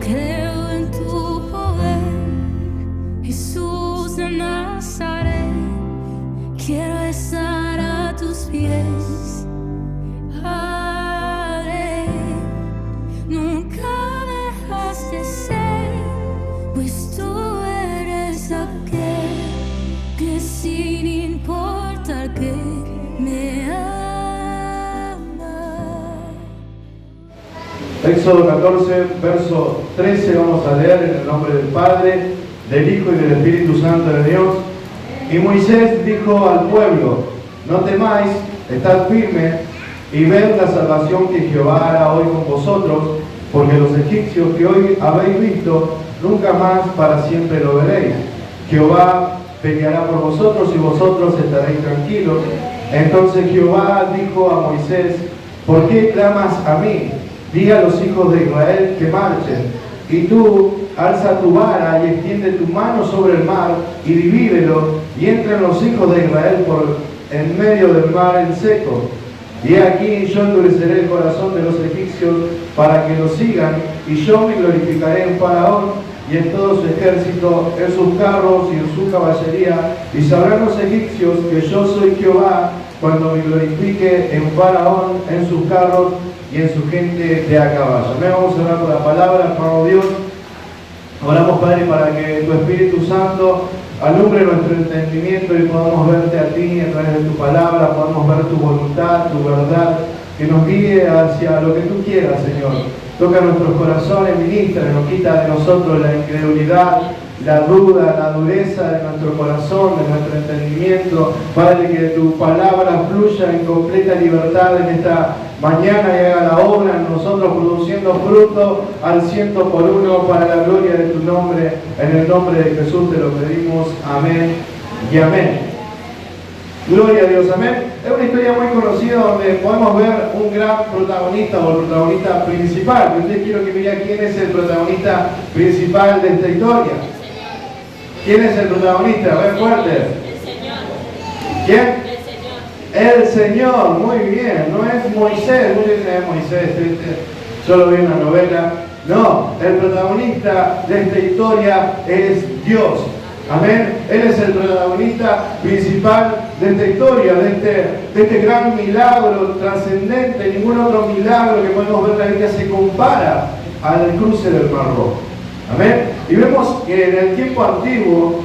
creo en tu poder, Jesús de Nazaret. Quiero estar a tus pies, Padre. Nunca dejas de ser, pues tú eres aquel que sin importar que me ama. Éxodo 14, verso 13, vamos a leer en el nombre del Padre, del Hijo y del Espíritu Santo de Dios. Y Moisés dijo al pueblo: no temáis, estad firmes y ved la salvación que Jehová hará hoy con vosotros, porque los egipcios que hoy habéis visto, nunca más para siempre lo veréis. Jehová peleará por vosotros y vosotros estaréis tranquilos. Entonces Jehová dijo a Moisés: ¿por qué clamas a mí? Di a los hijos de Israel que marchen. Y tú alza tu vara y extiende tu mano sobre el mar y divídelo, y entren los hijos de Israel por en medio del mar en seco. Y aquí yo endureceré el corazón de los egipcios para que lo sigan, y yo me glorificaré en Faraón y en todo su ejército, en sus carros y en su caballería, y sabrán los egipcios que yo soy Jehová cuando me glorifique en Faraón, en sus carros y en su gente de a caballo. Amén. Vamos a orar por la palabra, hermano Dios. Oramos, Padre, para que tu Espíritu Santo alumbre nuestro entendimiento y podamos verte a ti a través de tu palabra, podamos ver tu voluntad, tu verdad, que nos guíe hacia lo que tú quieras, Señor. Toca nuestros corazones, ministra, nos quita de nosotros la incredulidad, la duda, la dureza de nuestro corazón, de nuestro entendimiento. Padre, que tu palabra fluya en completa libertad en esta mañana y haga la obra en nosotros, produciendo fruto al 100% para la gloria de tu nombre. En el nombre de Jesús te lo pedimos. Amén y amén. Gloria a Dios, amén. Es una historia muy conocida donde podemos ver un gran protagonista o el protagonista principal. Y ustedes quiero que me digan quién es el protagonista principal de esta historia. ¿Quién es el protagonista? A ver, fuerte. El Señor. ¿Quién? El Señor. El Señor, muy bien. No es Moisés, muchos dicen es Moisés, yo lo vi en una novela. No, el protagonista de esta historia es Dios. Amén. Él es el protagonista principal de esta historia, de este gran milagro trascendente. Ningún otro milagro que podemos ver en la Biblia se compara al cruce del Mar Rojo. Amén. Y vemos que en el tiempo antiguo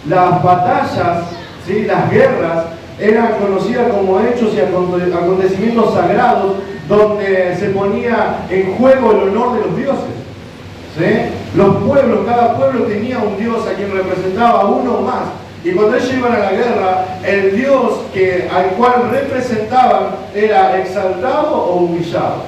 las batallas, ¿sí?, las guerras, eran conocidas como hechos y acontecimientos sagrados donde se ponía en juego el honor de los dioses. ¿Sí? Los pueblos, cada pueblo tenía un dios a quien representaba, uno más. Y cuando ellos iban a la guerra, el dios al cual representaban era exaltado o humillado.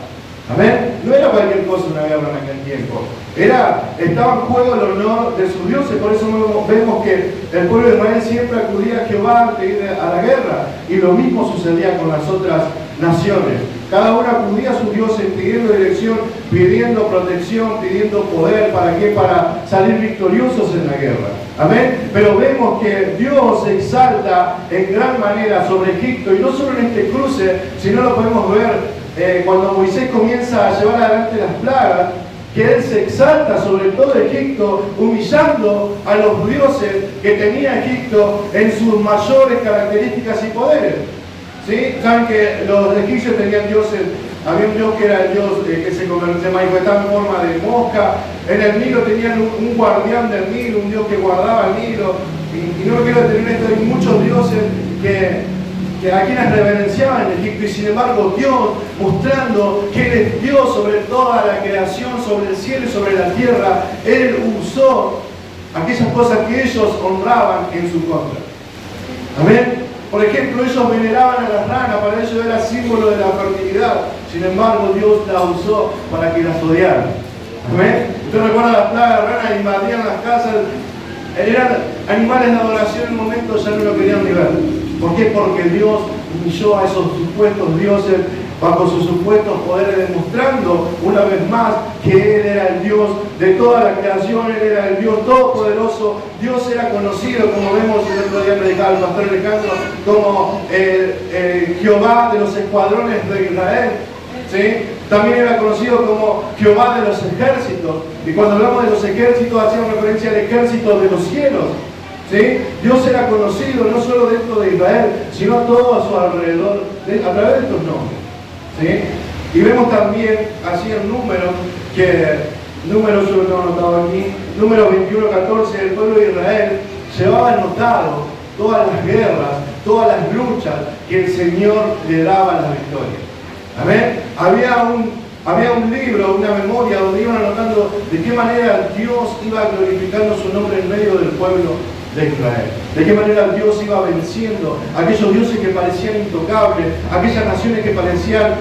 Amén. No era cualquier cosa una guerra en aquel tiempo. Estaba en juego el honor de sus dioses. Por eso vemos que el pueblo de Israel siempre acudía a Jehová antes de ir a la guerra. Y lo mismo sucedía con las otras naciones. Cada uno acudía a sus dioses pidiendo dirección, pidiendo protección, pidiendo poder. ¿Para qué? Para salir victoriosos en la guerra. Amén. Pero vemos que Dios se exalta en gran manera sobre Egipto. Y no solo en este cruce, sino lo podemos ver cuando Moisés comienza a llevar adelante las plagas, que él se exalta sobre todo Egipto, humillando a los dioses que tenía Egipto en sus mayores características y poderes. ¿Sí? Saben que los egipcios tenían dioses. Había un dios que era el dios que se manifestaba en forma de mosca. En el Nilo tenían un guardián del Nilo, un dios que guardaba el Nilo. Y no me quiero detener en esto, hay muchos dioses que a quienes reverenciaban en Egipto, y sin embargo Dios, mostrando que Él es Dios sobre toda la creación, sobre el cielo y sobre la tierra, Él usó aquellas cosas que ellos honraban en su contra. Amén. Por ejemplo, ellos veneraban a las ranas, para ellos era símbolo de la fertilidad. Sin embargo, Dios la usó para que las odiaran. Amén. ¿Usted recuerda las plagas de ranas? Invadían las casas. Eran animales de adoración, en un momento ya no lo querían ni ver. ¿Por qué? Porque Dios humilló a esos supuestos dioses bajo sus supuestos poderes, demostrando una vez más que Él era el Dios de toda la creación, Él era el Dios todopoderoso. Dios era conocido, como vemos el otro día predicaba el pastor Alejandro, como Jehová de los escuadrones de Israel. ¿sí? También era conocido como Jehová de los ejércitos. Y cuando hablamos de los ejércitos, hacíamos referencia al ejército de los cielos. ¿Sí? Dios era conocido no solo dentro de Israel, sino a todo a su alrededor, a través de estos nombres. ¿Sí? Y vemos también, así en números, números yo lo tengo anotado aquí, números 21-14, el pueblo de Israel llevaba anotado todas las guerras, todas las luchas que el Señor le daba en las victorias. Amén. Había un libro, una memoria, donde iban anotando de qué manera Dios iba glorificando su nombre en medio del pueblo de Israel. De qué manera Dios iba venciendo aquellos dioses que parecían intocables, aquellas naciones que parecían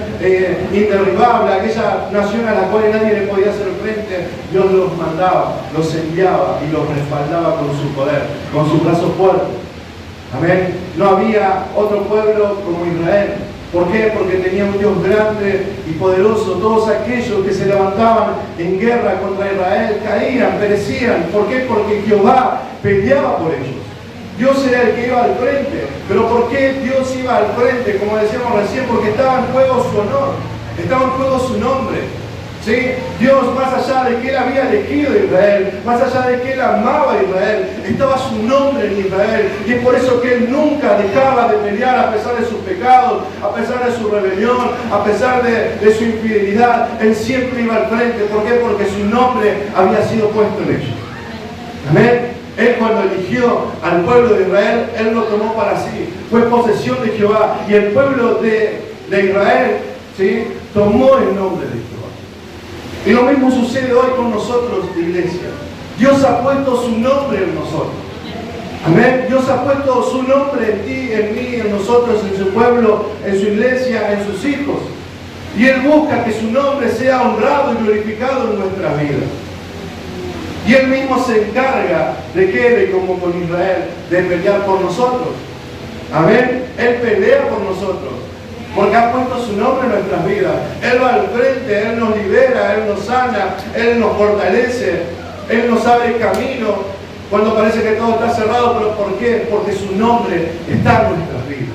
inderribables, aquellas naciones a las cuales nadie le podía hacer frente. Dios los mandaba, los enviaba y los respaldaba con su poder, con sus brazos fuertes. Amén. No había otro pueblo como Israel. ¿Por qué? Porque tenía un Dios grande y poderoso. Todos aquellos que se levantaban en guerra contra Israel caían, perecían. ¿Por qué? Porque Jehová peleaba por ellos. Dios era el que iba al frente. ¿Pero por qué Dios iba al frente? Como decíamos recién, porque estaba en juego su honor, estaba en juego su nombre. ¿Sí? Dios, más allá de que Él había elegido a Israel, más allá de que Él amaba a Israel, estaba su nombre en Israel. Y es por eso que Él nunca dejaba de pelear a pesar de sus pecados, a pesar de su rebelión, a pesar de su infidelidad. Él siempre iba al frente. ¿Por qué? Porque su nombre había sido puesto en ellos. Amén. Él, cuando eligió al pueblo de Israel, Él lo tomó para sí. Fue posesión de Jehová. Y el pueblo de Israel, ¿sí?, tomó el nombre de Jehová. Y lo mismo sucede hoy con nosotros, iglesia. Dios ha puesto su nombre en nosotros. Amén. Dios ha puesto su nombre en ti, en mí, en nosotros, en su pueblo, en su iglesia, en sus hijos. Y Él busca que su nombre sea honrado y glorificado en nuestras vidas. Y Él mismo se encarga de que, como con Israel, de pelear por nosotros. Amén. Él pelea por nosotros. Porque ha puesto su nombre en nuestras vidas. Él va al frente, Él nos libera, Él nos sana, Él nos fortalece, Él nos abre camino cuando parece que todo está cerrado. ¿Pero por qué? Porque su nombre está en nuestras vidas.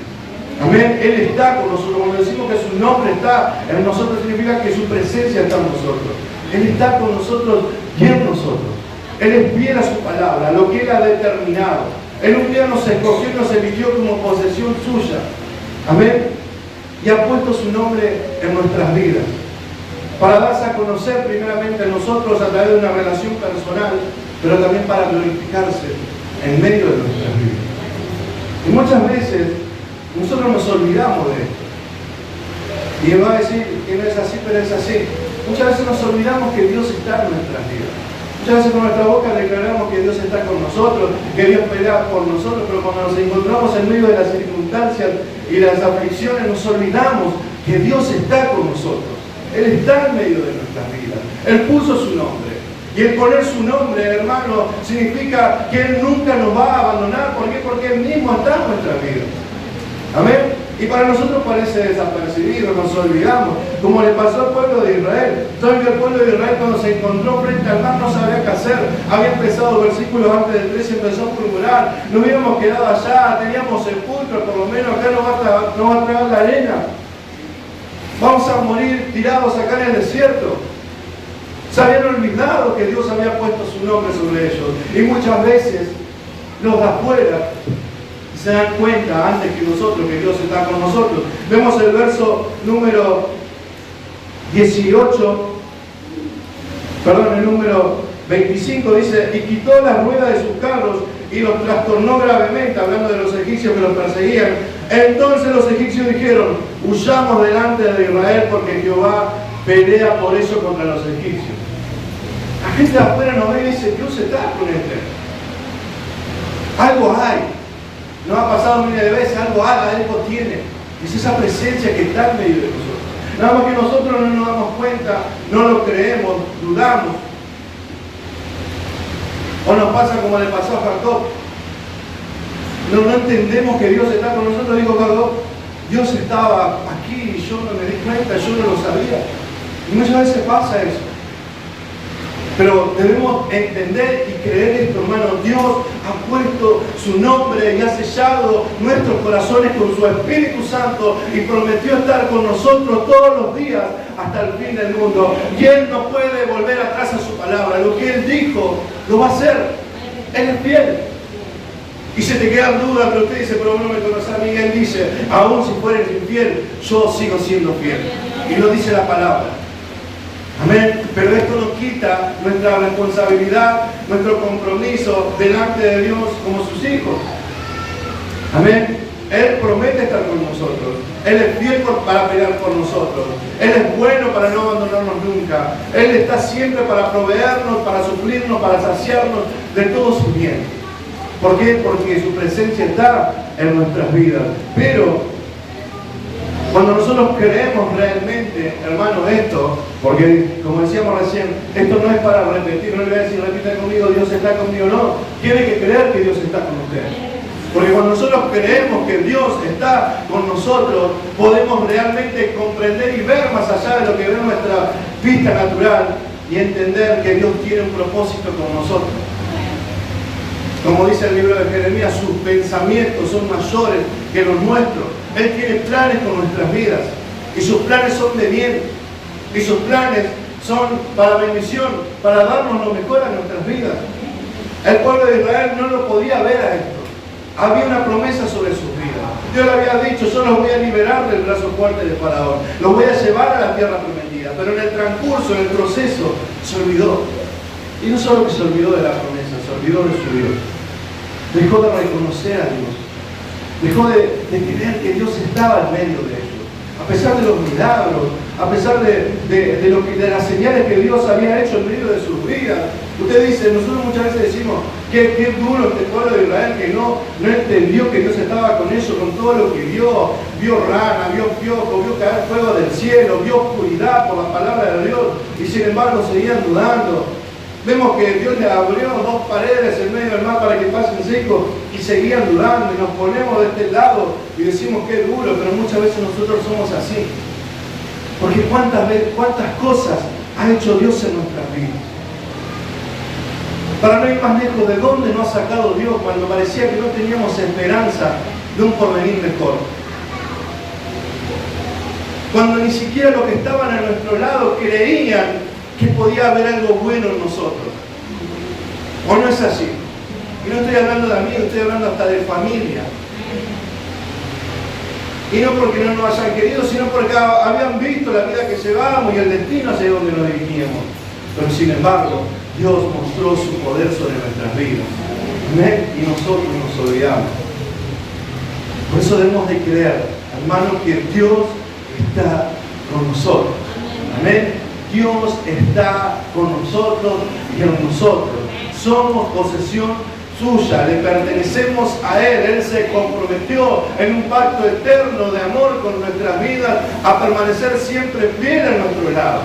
Amén. Él está con nosotros. Cuando decimos que su nombre está en nosotros, significa que su presencia está en nosotros. Él está con nosotros y en nosotros. Él es fiel a su palabra, lo que Él ha determinado. Él un día nos escogió y nos eligió como posesión suya. Amén. Y ha puesto su nombre en nuestras vidas para darse a conocer primeramente a nosotros a través de una relación personal, pero también para glorificarse en medio de nuestras vidas. Y muchas veces nosotros nos olvidamos de esto. Y me va a decir que no es así, pero es así. Muchas veces nos olvidamos que Dios está en nuestras vidas. Muchas veces con nuestra boca declaramos que Dios está con nosotros, que Dios pelea por nosotros, pero cuando nos encontramos en medio de las circunstancias y las aflicciones, nos olvidamos que Dios está con nosotros. Él está en medio de nuestras vidas. Él puso su nombre. Y el poner su nombre, hermano, significa que Él nunca nos va a abandonar. ¿Por qué? Porque Él mismo está en nuestras vidas. Amén. Y para nosotros parece desapercibido, nos olvidamos, como le pasó al pueblo de Israel. Saben que el pueblo de Israel, cuando se encontró frente al mar, no sabía qué hacer. Había empezado versículos antes del 13, empezó a murmurar: no hubiéramos quedado allá, teníamos sepulcro, por lo menos acá no va a tragar la arena. Vamos a morir tirados acá en el desierto. Se habían olvidado que Dios había puesto su nombre sobre ellos. Y muchas veces los de afuera se dan cuenta antes que nosotros que Dios está con nosotros. Vemos el verso número 18, el número 25 dice: y quitó las ruedas de sus carros y los trastornó gravemente, hablando de los egipcios que los perseguían. Entonces los egipcios dijeron: huyamos delante de Israel, porque Jehová pelea por eso contra los egipcios. La gente de afuera nos ve y dice: Dios está con este. Algo hay. Nos ha pasado miles de veces, algo tiene. Es esa presencia que está en medio de nosotros. Nada más que nosotros no nos damos cuenta, no lo creemos, dudamos. O nos pasa como le pasó a Jacob. No entendemos que Dios está con nosotros. Digo, Jacob, Dios estaba aquí y yo no me di cuenta, yo no lo sabía. Y muchas veces pasa eso. Pero debemos entender y creer esto, hermano. Dios ha puesto su nombre y ha sellado nuestros corazones con su Espíritu Santo y prometió estar con nosotros todos los días hasta el fin del mundo. Y Él no puede volver atrás a su palabra. Lo que Él dijo, lo va a hacer. Él es fiel. Y se te quedan dudas, pero usted dice, pero no me conoce a mí. Él dice, aún si fueres infiel, yo sigo siendo fiel. Y lo dice la palabra. Amén. Pero esto nos quita nuestra responsabilidad, nuestro compromiso delante de Dios como sus hijos. Amén. Él promete estar con nosotros. Él es fiel para pelear por nosotros. Él es bueno para no abandonarnos nunca. Él está siempre para proveernos, para suplirnos, para saciarnos de todo su bien. ¿Por qué? Porque su presencia está en nuestras vidas. Pero cuando nosotros creemos realmente, hermano, esto, porque como decíamos recién, esto no es para repetir, no le voy a decir, repita conmigo, Dios está conmigo, no. Tiene que creer que Dios está con usted. Porque cuando nosotros creemos que Dios está con nosotros, podemos realmente comprender y ver más allá de lo que ve nuestra vista natural y entender que Dios tiene un propósito con nosotros. Como dice el libro de Jeremías, sus pensamientos son mayores que los nuestros. Él tiene planes con nuestras vidas y sus planes son de bien y sus planes son para bendición, para darnos lo mejor a nuestras vidas. El pueblo de Israel no lo podía ver a esto. Había una promesa sobre sus vidas. Dios le había dicho, yo los voy a liberar del brazo fuerte de Faraón, los voy a llevar a la tierra prometida, pero en el transcurso, en el proceso, se olvidó. Y no solo que se olvidó de la promesa, se olvidó de su Dios. Dejó de reconocer a Dios. Dejó de creer que Dios estaba en medio de ellos. A pesar de los milagros, a pesar de las señales que Dios había hecho en medio de sus vidas. Usted dice, nosotros muchas veces decimos, qué duro este pueblo de Israel que no entendió que Dios estaba con ellos, con todo lo que vio. Vio rana, vio piojo, vio caer fuego del cielo, vio oscuridad por la palabra de Dios. Y sin embargo seguían dudando. Vemos que Dios le abrió dos paredes en medio del mar para que pasen secos y seguían dudando y nos ponemos de este lado y decimos qué duro, pero muchas veces nosotros somos así. Porque cuántas cosas ha hecho Dios en nuestras vidas. Para no ir más lejos, ¿de dónde nos ha sacado Dios cuando parecía que no teníamos esperanza de un porvenir mejor? Cuando ni siquiera los que estaban a nuestro lado creían que podía haber algo bueno en nosotros. ¿O no es así? Y no estoy hablando de amigos, estoy hablando hasta de familia. Y no porque no nos hayan querido, sino porque habían visto la vida que llevábamos y el destino hacia donde nos dirigíamos. Pero sin embargo, Dios mostró su poder sobre nuestras vidas. ¿Amén? Y nosotros nos olvidamos. Por eso debemos de creer, hermano, que Dios está con nosotros. Amén. Dios está con nosotros y en nosotros. Somos posesión suya, le pertenecemos a Él. Él se comprometió en un pacto eterno de amor con nuestras vidas a permanecer siempre fiel a nuestro lado.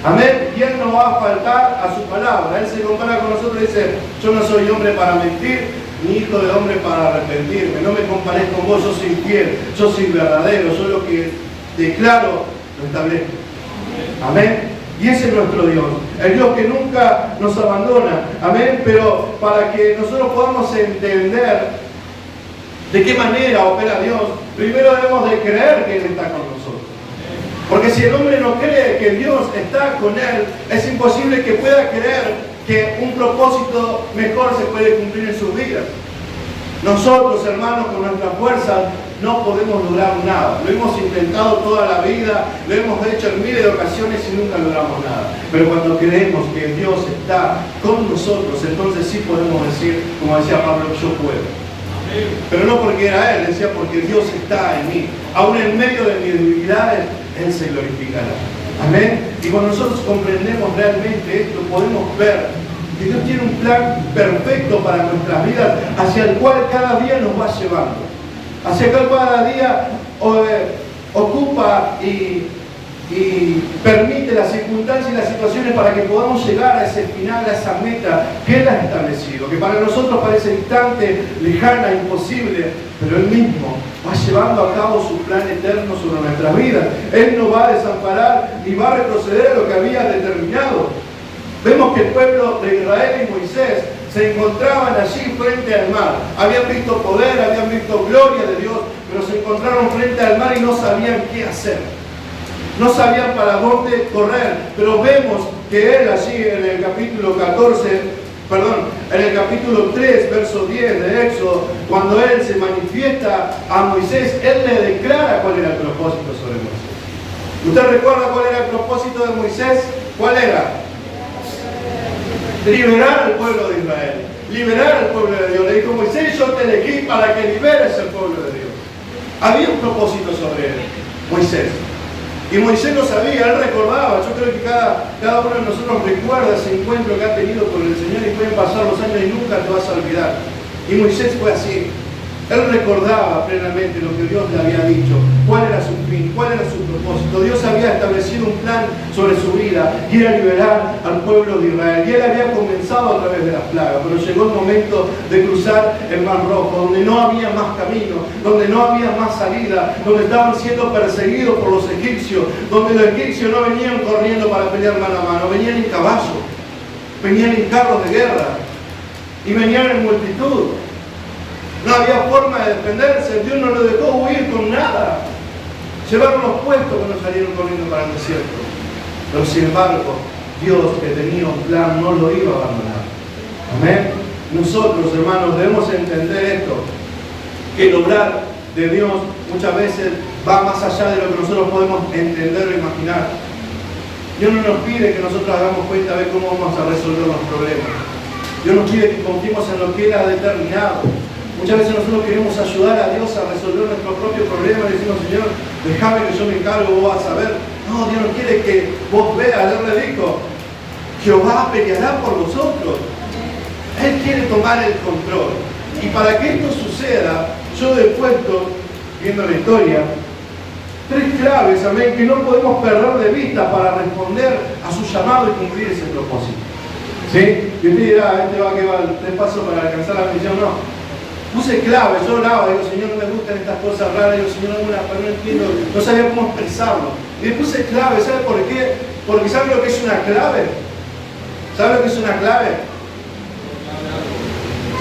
Amén. Y Él no va a faltar a su palabra. Él se compara con nosotros y dice, yo no soy hombre para mentir, ni hijo de hombre para arrepentirme. No me compares con vos, yo soy fiel, yo soy verdadero, yo lo que declaro lo establezco. Amén. Y ese es nuestro Dios, el Dios que nunca nos abandona. Amén. Pero para que nosotros podamos entender de qué manera opera Dios, primero debemos de creer que Él está con nosotros. Porque si el hombre no cree que Dios está con él, es imposible que pueda creer que un propósito mejor se puede cumplir en sus vidas. Nosotros, hermanos, con nuestra fuerza no podemos lograr nada. Lo hemos intentado toda la vida, lo hemos hecho en miles de ocasiones y nunca logramos nada. Pero cuando creemos que Dios está con nosotros, entonces sí podemos decir, como decía Pablo, yo puedo. Pero no porque era Él, decía porque Dios está en mí. Aún en medio de mis debilidades, Él se glorificará. Amén. Y cuando nosotros comprendemos realmente esto, podemos ver que Dios tiene un plan perfecto para nuestras vidas, hacia el cual cada día nos va llevando. Hacia el cual cada día ocupa y permite las circunstancias y las situaciones para que podamos llegar a ese final, a esa meta que Él ha establecido, que para nosotros parece distante, lejana, imposible, pero Él mismo va llevando a cabo su plan eterno sobre nuestras vidas. Él no va a desamparar ni va a retroceder a lo que había determinado. Vemos que el pueblo de Israel y Moisés se encontraban allí frente al mar. Habían visto poder, habían visto gloria de Dios, pero se encontraron frente al mar y no sabían qué hacer. No sabían para dónde correr. Pero vemos que él allí en el capítulo 3, verso 10 de Éxodo, cuando él se manifiesta a Moisés, él le declara cuál era el propósito sobre Moisés. ¿Usted recuerda cuál era el propósito de Moisés? ¿Cuál era? Liberar al pueblo de Israel, liberar al pueblo de Dios. Le dijo: Moisés, yo te elegí para que liberes al pueblo de Dios. Había un propósito sobre él, Moisés. Y Moisés lo sabía, él recordaba. Yo creo que cada uno de nosotros recuerda ese encuentro que ha tenido con el Señor, y pueden pasar los años y nunca te vas a olvidar. Y Moisés fue así. Él recordaba plenamente lo que Dios le había dicho, cuál era su fin, cuál era su propósito. Dios había establecido un plan sobre su vida y era liberar al pueblo de Israel. Y él había comenzado a través de las plagas, pero llegó el momento de cruzar el Mar Rojo, donde no había más camino, donde no había más salida, donde estaban siendo perseguidos por los egipcios, donde los egipcios no venían corriendo para pelear mano a mano, venían en caballo, venían en carros de guerra y venían en multitud. No había forma de defenderse. Dios no lo dejó huir con nada. Llevaron los puestos cuando salieron corriendo para el desierto. Pero sin embargo, Dios, que tenía un plan, no lo iba a abandonar. Amén. Nosotros, hermanos, debemos entender esto, que el obrar de Dios muchas veces va más allá de lo que nosotros podemos entender o imaginar. Dios no nos pide que nosotros hagamos cuenta de cómo vamos a resolver los problemas. Dios nos pide que confiemos en lo que Él ha determinado. Muchas veces nosotros queremos ayudar a Dios a resolver nuestro propio problema y decimos: Señor, déjame que yo me encargo, vos vas a ver. No, Dios no quiere que vos veas. Él le dijo: Jehová peleará por vosotros. Él quiere tomar el control. Y para que esto suceda, yo he puesto, viendo la historia, 3 claves, amén, que no podemos perder de vista para responder a su llamado y cumplir ese propósito. ¿Sí? Y usted dirá: este va a quedar 3 pasos para alcanzar la bendición. No. Puse clave, yo oraba, digo: Señor, no me gustan estas cosas raras, digo: Señor, pero no entiendo, no sabía cómo expresarlo. Y le puse clave, ¿sabe por qué? Porque ¿sabe lo que es una clave? ¿Sabe lo que es una clave?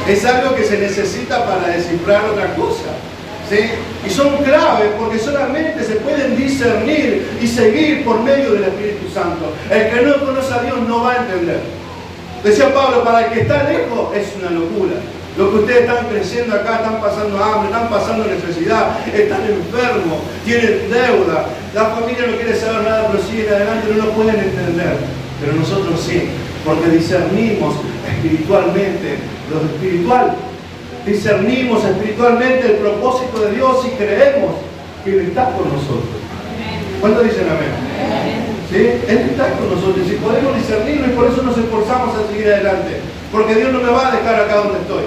Es algo que se necesita para descifrar otra cosa. ¿Sí? Y son claves porque solamente se pueden discernir y seguir por medio del Espíritu Santo. El que no conoce a Dios no va a entender. Decía Pablo: para el que está lejos es una locura. Lo que ustedes están creciendo acá, están pasando hambre, están pasando necesidad, están enfermos, tienen deuda, la familia no quiere saber nada, pero siguen adelante, no lo pueden entender. Pero nosotros sí, porque discernimos espiritualmente lo espiritual, discernimos espiritualmente el propósito de Dios y creemos que Él está con nosotros. ¿Cuántos dicen amén? ¿Sí? Él está con nosotros y podemos discernirlo, y por eso nos esforzamos a seguir adelante. Porque Dios no me va a dejar acá donde estoy.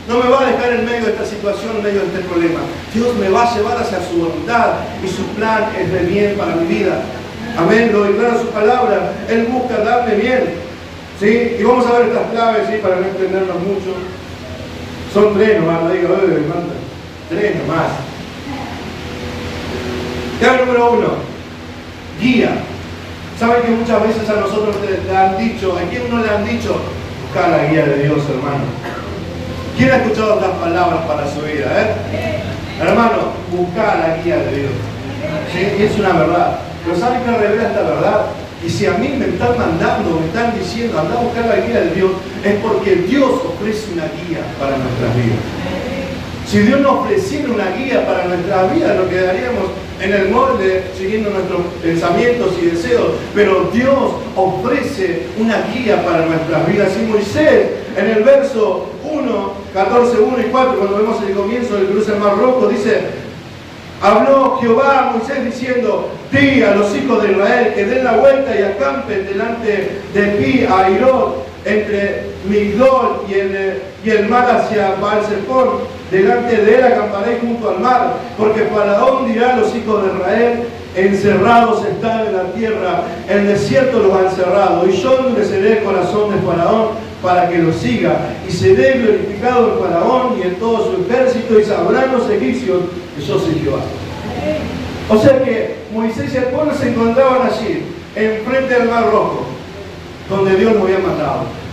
No me va a dejar en medio de esta situación, en medio de este problema. Dios me va a llevar hacia su voluntad y su plan es de bien para mi vida. Amén. Lo declara su palabra. Él busca darme bien. ¿Sí? Y vamos a ver estas claves, ¿sí? Para no extendernos mucho. Son 3 nomás, no diga: manda. 3 nomás. Clave número 1. Guía. ¿Saben que muchas veces a nosotros le han dicho, a quién no le han dicho? Buscar la guía de Dios, hermano. ¿Quién ha escuchado estas palabras para su vida? Hermano, buscar la guía de Dios. ¿Sí? Y es una verdad. Pero ¿saben qué revela esta verdad? Y si a mí me están mandando, me están diciendo: anda a buscar la guía de Dios, es porque Dios ofrece una guía para nuestras vidas. Si Dios nos ofreciera una guía para nuestras vidas, nos quedaríamos en el molde siguiendo nuestros pensamientos y deseos. Pero Dios ofrece una guía para nuestras vidas. Y Moisés, en el verso 1, 14, 1 y 4, cuando vemos el comienzo del cruce del Mar Rojo, dice: habló Jehová a Moisés diciendo: di a los hijos de Israel que den la vuelta y acampen delante de Pi Hairot, entre Migdol y el mar hacia Baal-Zephón. Delante de él acamparéis junto al mar, porque Faraón dirá a los hijos de Israel: encerrados están en la tierra, el desierto los ha encerrado, y yo endureceré el corazón de Faraón para que lo siga, y seré glorificado en Faraón y en todo su ejército, y sabrán los egipcios que yo soy Jehová. O sea que Moisés y el pueblo se encontraban allí, enfrente del Mar Rojo, donde Dios los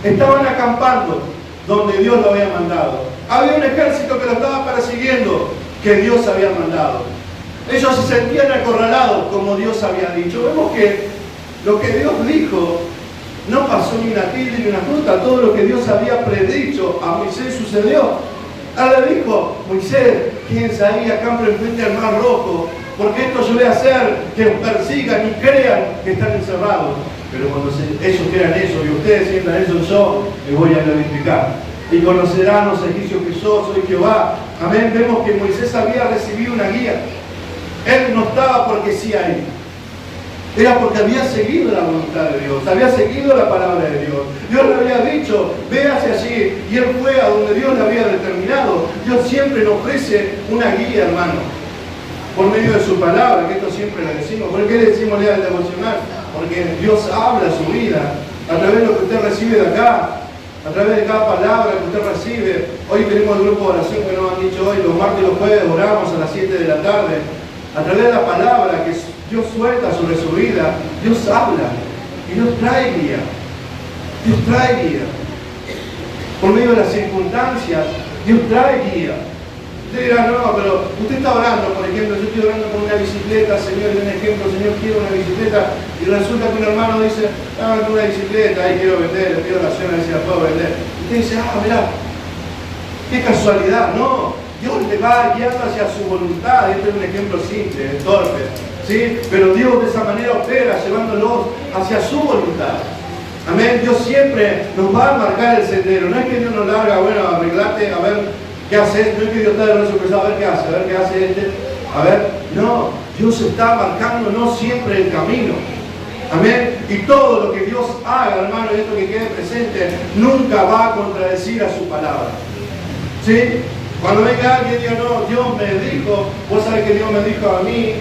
Estaban acampando donde Dios lo había mandado. Había un ejército que lo estaba persiguiendo, que Dios había mandado. Ellos se sentían acorralados como Dios había dicho. Vemos que lo que Dios dijo no pasó ni una tilde ni una fruta. Todo lo que Dios había predicho a Moisés sucedió. Ahora le dijo: Moisés, quédense ahí, acampen frente al mar rojo, porque esto yo voy a hacer que os persigan y crean que están encerrados. Pero cuando ellos crean eso y ustedes sientan eso, yo les voy a glorificar. Y conocerán los egipcios que yo soy Jehová. Amén. Vemos que Moisés había recibido una guía. Él no estaba porque sí ahí. Era porque había seguido la voluntad de Dios, había seguido la palabra de Dios. Dios le había dicho: ve hacia allí, y él fue a donde Dios le había determinado. Dios siempre nos ofrece una guía, hermano, por medio de su palabra, que esto siempre lo decimos. ¿Por qué decimos lea el devocional? Porque Dios habla su vida a través de lo que usted recibe de acá, a través de cada palabra que usted recibe. Hoy tenemos el grupo de oración que nos han dicho hoy, los martes y los jueves oramos a las 7 de la tarde. A través de la palabra que Dios suelta sobre su vida, Dios habla y Dios trae guía. Dios trae guía. Por medio de las circunstancias, Dios trae guía. Usted dirá: no, pero usted está orando, por ejemplo, yo estoy orando por una bicicleta, Señor, un ejemplo, Señor, quiero una bicicleta, y resulta que un hermano dice: ah, una bicicleta, ahí quiero vender, le pido oración a ver si la puedo vender. Usted dice: ah, mirá, qué casualidad. No, Dios le va guiando hacia su voluntad. Este es un ejemplo simple, torpe, ¿sí? Pero Dios de esa manera opera, llevándolos hacia su voluntad. Amén. Dios siempre nos va a marcar el sendero. No es que Dios nos larga: bueno, arreglate, a ver qué haces. No es que Dios está de brazo cruzado: a ver qué hace este. A ver, no. Dios está marcándonos siempre el camino. Amén. Y todo lo que Dios haga, hermano, y esto que quede presente, nunca va a contradecir a su palabra. ¿Sí? Cuando venga alguien y diga: no, Dios me dijo, vos sabés que Dios me dijo a mí.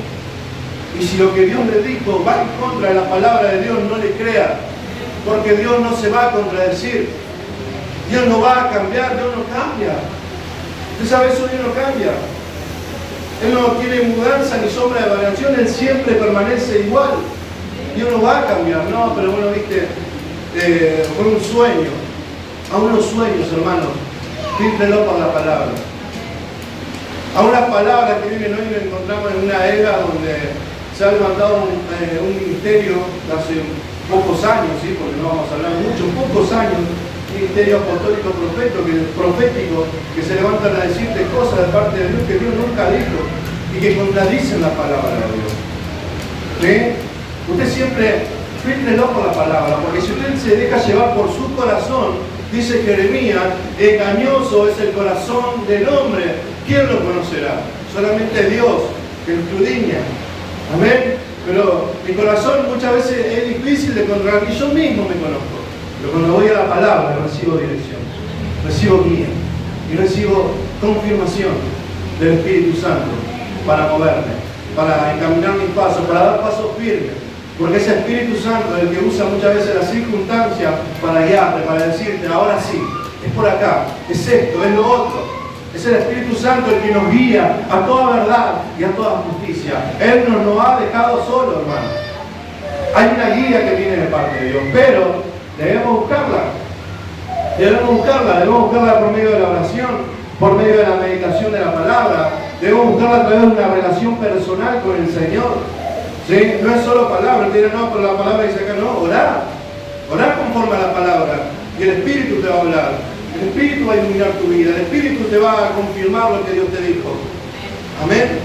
Y si lo que Dios le dijo va en contra de la palabra de Dios, no le crea. Porque Dios no se va a contradecir. Dios no va a cambiar, Dios no cambia. ¿Usted sabe eso? Dios no cambia. Él no tiene mudanza ni sombra de variación, Él siempre permanece igual. Dios no va a cambiar. No, pero bueno, viste, fue un sueño. A unos sueños, hermanos, fíjelo por la palabra. A unas palabras que vienen hoy nos encontramos en una era donde se ha levantado un ministerio hace pocos años, ¿sí? Porque no vamos a hablar mucho, pocos años, ministerio apostólico profético, que se levantan a decirte cosas de parte de Dios que Dios nunca dijo y que contradicen la palabra de Dios. ¿Sí? Usted siempre fíltrelo por la palabra, porque si usted se deja llevar por su corazón, dice Jeremías: engañoso es el corazón del hombre, ¿quién lo conocerá? Solamente Dios, que lo escudriña. Amén. Pero mi corazón muchas veces es difícil de controlar, y yo mismo me conozco. Pero cuando voy a la palabra recibo dirección, recibo guía y recibo confirmación del Espíritu Santo para moverme, para encaminar mis pasos, para dar pasos firmes. Porque ese Espíritu Santo es el que usa muchas veces las circunstancias para guiarte, para decirte: ahora sí, es por acá, es esto, es lo otro. Es el Espíritu Santo el que nos guía a toda verdad y a toda justicia. Él no nos ha dejado solo, hermano. Hay una guía que viene de parte de Dios, pero debemos buscarla. Debemos buscarla por medio de la oración, por medio de la meditación de la palabra. Debemos buscarla a través de una relación personal con el Señor. ¿Sí? No es solo palabra. Te dirán: no, pero la palabra dice acá. No, orar. Orar conforme a la palabra. Y el Espíritu te va a hablar. El Espíritu va a iluminar tu vida. El Espíritu te va a confirmar lo que Dios te dijo. Amén.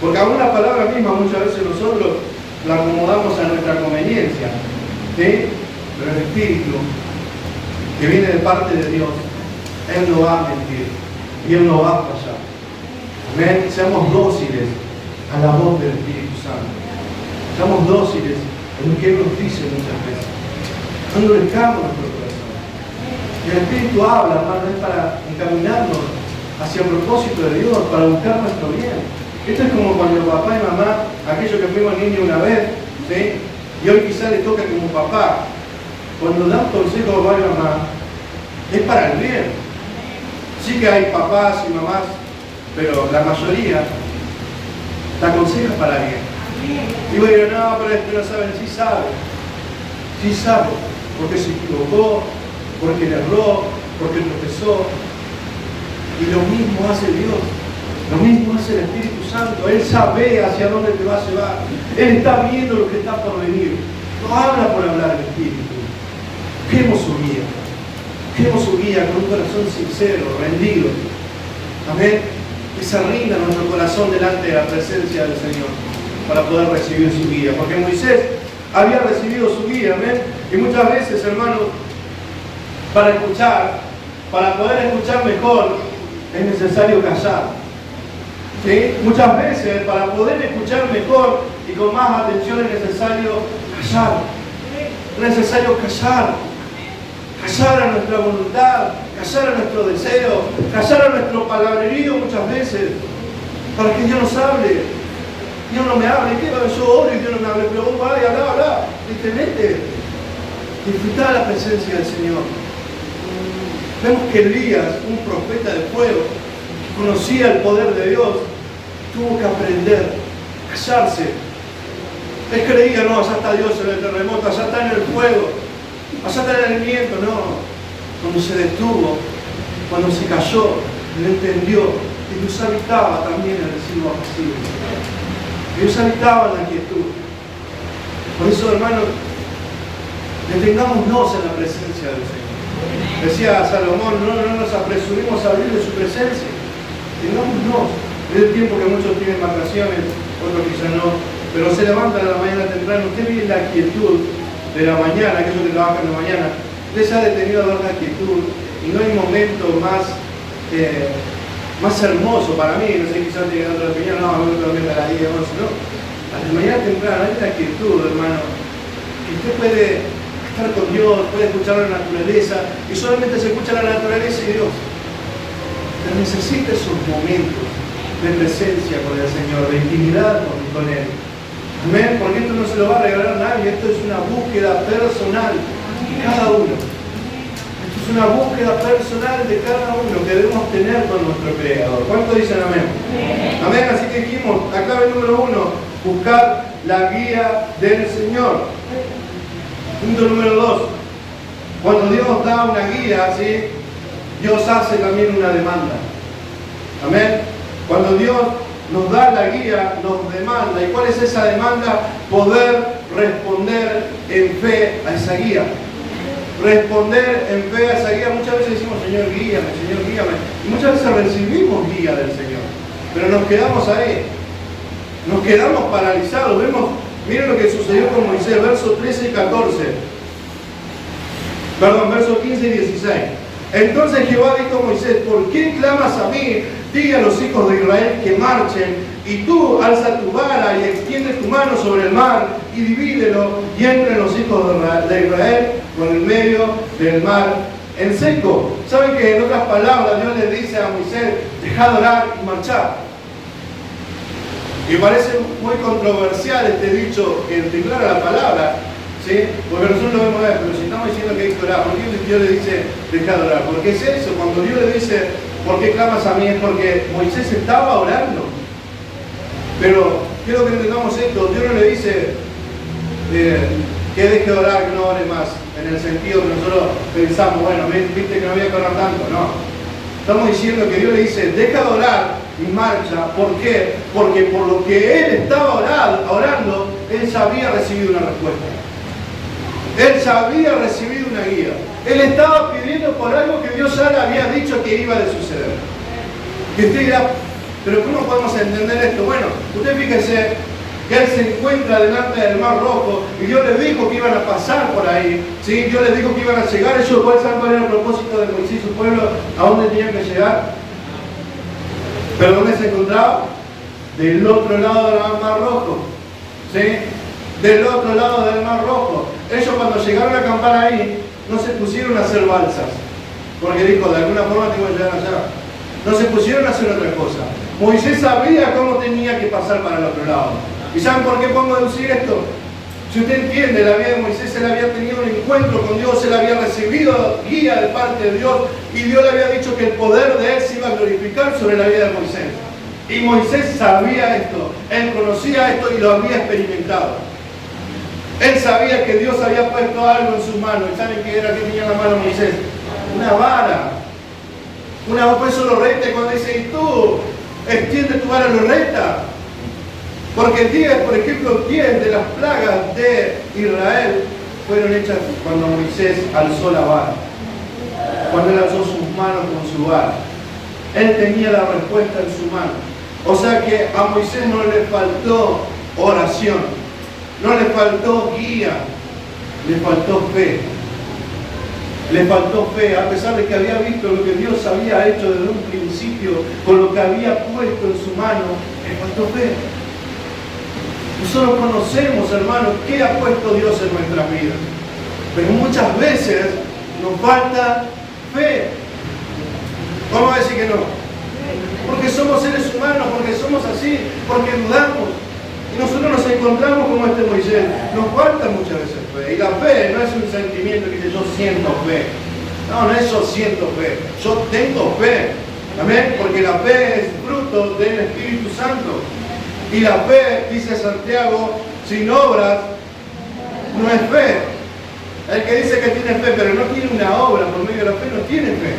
Porque aún la palabra misma muchas veces nosotros la acomodamos a nuestra conveniencia. ¿Sí? Pero el Espíritu que viene de parte de Dios, Él no va a mentir y Él no va a fallar. Amén. Seamos dóciles a la voz del Espíritu Santo. Seamos dóciles en lo que Él nos dice muchas veces. No endurezcamos nuestro corazón. Y el Espíritu habla, hermano, es para encaminarnos hacia el propósito de Dios, para buscar nuestro bien. Esto es como cuando papá y mamá, aquellos que fuimos niños una vez, ¿sí? Y hoy quizás le toca como papá, cuando dan consejo a papá y mamá, es para el bien. Sí que hay papás y mamás, pero la mayoría te aconseja para bien. Y voy a decir: no, pero este no sabe. Sí sabe, porque se equivocó, porque le erró, porque tropezó. Y lo mismo hace Dios, lo mismo hace el Espíritu Santo. Él sabe hacia dónde te va a llevar. Él está viendo lo que está por venir. No habla por hablar el Espíritu. Busquemos su guía. Busquemos su guía con un corazón sincero, rendido. Amén. Que se rinda nuestro corazón delante de la presencia del Señor para poder recibir su guía. Porque Moisés había recibido su guía, amén. Y muchas veces, hermanos, para poder escuchar mejor, es necesario callar. ¿Sí? Muchas veces, para poder escuchar mejor y con más atención, es necesario callar. Es necesario callar. Callar a nuestra voluntad, callar a nuestro deseo, callar a nuestro palabrerío muchas veces, para que Dios nos hable. Dios no me hable, ¿qué? Yo oro y Dios no me hable, pero vos vas y habla, vete. Disfrutá la presencia del Señor. Vemos que Elías, un profeta de fuego, que conocía el poder de Dios, tuvo que aprender a callarse. Él creía, no, allá está Dios en el terremoto, allá está en el fuego, allá está en el viento, no. Cuando se detuvo, cuando se cayó, él entendió que Dios habitaba también en el silbo apacible. Dios habitaba en la quietud. Por eso, hermanos, detengámonos en la presencia del Señor. Decía Salomón, no nos apresuremos a abrir de su presencia. Detengámonos. Es el tiempo que muchos tienen vacaciones, otros quizás no, pero se levantan a la mañana temprano. Usted vive la quietud de la mañana, aquellos que trabajan en la mañana. Usted se ha detenido a ver la quietud y no hay momento más hermoso para mí. No sé, quizás tiene otra opinión, no, me gusta dormir a las 10, 11, no. A la mañana temprano hay una quietud, hermano, que usted puede estar con Dios, puede escuchar la naturaleza, y solamente se escucha la naturaleza y Dios. Pero necesita esos momentos de presencia con el Señor, de intimidad con Él. Amén, porque esto no se lo va a regalar a nadie, esto es una búsqueda personal de cada uno. Esto es una búsqueda personal de cada uno que debemos tener con nuestro Creador. ¿Cuántos dicen amén? Amén, así que dijimos, la clave número 1, buscar la guía del Señor. Punto número 2, cuando Dios da una guía, ¿sí? Dios hace también una demanda. Amén. Cuando Dios nos da la guía, nos demanda. ¿Y cuál es esa demanda? Poder responder en fe a esa guía. Responder en fe a esa guía. Muchas veces decimos, Señor, guíame, Señor, guíame. Y muchas veces recibimos guía del Señor. Pero nos quedamos ahí. Nos quedamos paralizados. Miren lo que sucedió con Moisés, versos 13 y 14. Perdón, versos 15 y 16. Entonces Jehová dijo a Moisés, ¿por qué clamas a mí? Diga a los hijos de Israel que marchen, y tú alza tu vara y extiende tu mano sobre el mar y divídelo, y entren los hijos de Israel por el medio del mar en seco. ¿Saben que en otras palabras Dios le dice a Moisés, dejad de orar y marchar? Y parece muy controversial este dicho que declara la palabra, ¿sí? Porque nosotros lo vemos, pero si estamos diciendo que hay que orar, ¿por qué Dios le dice dejar de orar? Porque es eso, cuando Dios le dice, ¿por qué clamas a mí? Es porque Moisés estaba orando. Pero quiero que entendamos esto, Dios no le dice que deje de orar, que no ore más, en el sentido que nosotros pensamos, bueno, viste que no había que orar tanto, no. Estamos diciendo que Dios le dice, deja de orar y marcha. ¿Por qué? Porque por lo que él estaba orando, él ya había recibido una respuesta. Él ya había recibido una guía. Él estaba pidiendo por algo que Dios ya le había dicho que iba a suceder. Y usted dirá, pero ¿cómo podemos entender esto? Bueno, usted fíjese que él se encuentra delante del Mar Rojo y Dios les dijo que iban a pasar por ahí, ¿sí? Dios les dijo que iban a llegar. Ellos, ¿saben cuál era el propósito de Moisés y su pueblo? ¿A dónde tenían que llegar? ¿Pero dónde se encontraba? Del otro lado del Mar Rojo, ¿sí? Del otro lado del Mar Rojo. Ellos cuando llegaron a acampar ahí, no se pusieron a hacer balsas, porque dijo, de alguna forma tengo que llegar allá. No se pusieron a hacer otra cosa. Moisés sabía cómo tenía que pasar para el otro lado. ¿Y saben por qué pongo a deducir esto? Si usted entiende la vida de Moisés, él había tenido un encuentro con Dios, él había recibido guía de parte de Dios, y Dios le había dicho que el poder de él se iba a glorificar sobre la vida de Moisés. Y Moisés sabía esto, él conocía esto y lo había experimentado. Él sabía que Dios había puesto algo en su mano. ¿Y saben qué era que tenía en la mano Moisés? Una vara. Por eso lo reta cuando dice, y tú, extiende tu vara, lo reta. Porque 10, por ejemplo, 10 de las plagas de Israel fueron hechas cuando Moisés alzó la vara. Cuando él alzó sus manos con su vara. Él tenía la respuesta en su mano. O sea que a Moisés no le faltó oración, no le faltó guía, le faltó fe. Le faltó fe, a pesar de que había visto lo que Dios había hecho desde un principio, con lo que había puesto en su mano, le faltó fe. Nosotros conocemos, hermanos, qué ha puesto Dios en nuestras vidas. Pero muchas veces nos falta fe. Vamos a decir que no. Porque somos seres humanos, porque somos así, porque dudamos. Y nosotros nos encontramos como este Moisés. Nos falta muchas veces fe. Y la fe no es un sentimiento que dice yo siento fe. No es yo siento fe. Yo tengo fe. Amén. Porque la fe es fruto del Espíritu Santo. Y la fe, dice Santiago, sin obras no es fe. El que dice que tiene fe, pero no tiene una obra por medio de la fe, no tiene fe.